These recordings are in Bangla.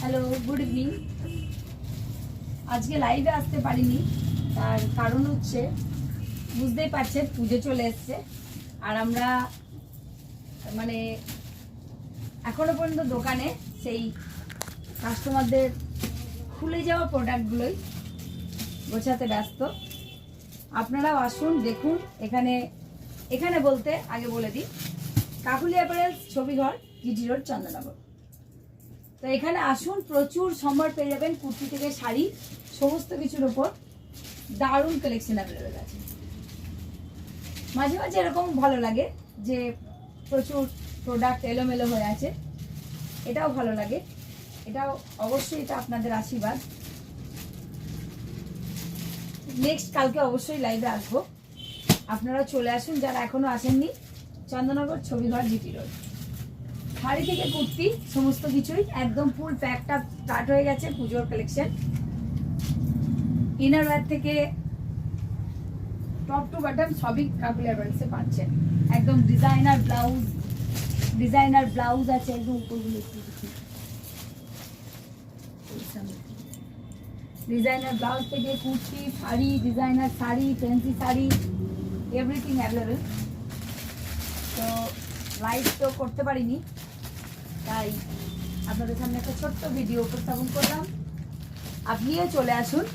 Hello, good evening. আজকে লাইভে আসতে পারিনি, তার কারণ হচ্ছে বুঝতেই পারছেন পুজো চলে এসছে। আর আমরা মানে এখনো পর্যন্ত দোকানে সেই কাস্টমারদের খুলে যাওয়া প্রোডাক্টগুলোই গোছাতে ব্যস্ত। আপনারাও আসুন, দেখুন। এখানে বলতে আগে বলে দিই, Kakuli apparels, Chhabighar, GT road, Chandannagar. তো এখানে আসুন, প্রচুর সম্ভার পেয়ে যাবেন। কুর্তি থেকে শাড়ি, সমস্ত কিছুর ওপর দারুণ কালেকশন অ্যাভেলেবেল আছে। মাঝে মাঝে এরকম ভালো লাগে যে প্রচুর প্রোডাক্ট এলোমেলো হয়ে আছে, এটাও ভালো লাগে। এটাও অবশ্যই, এটা আপনাদের আশীর্বাদ। নেক্সট কালকে অবশ্যই লাইভে আসবো, আপনারা চলে আসুন যারা এখনো আসেননি। Chandannagar, Chhabighar, GT road. শাড়ি থেকে কুর্তি সমস্ত কিছুই একদম ফুল প্যাকটা স্টার্ট হয়ে গেছে। পুজোর কালেকশন ইনার ওয়্যার থেকে টপ টু বটম সবই কাকুলি অ্যাপারেলসে পাচ্ছেন। একদম ডিজাইনার ব্লাউজ আছে একদম উপরগুলো একটু ডিজাইনার ব্লাউজ থেকে kurti, sari, designer sari, fancy sari, everything available. তো লাইভ তো করতে পারিনি, তাই আপনাদের সামনে একটা ছোট্ট ভিডিও উপস্থাপন করলাম। আপনিও চলে আসুন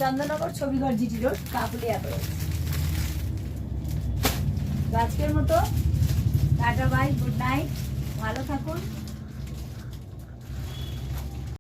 Chandannagar, Chhabighar, GT road, Kakuli apparels. আজকের মতো টাটা, বাই, গুড নাইট, ভালো থাকুন।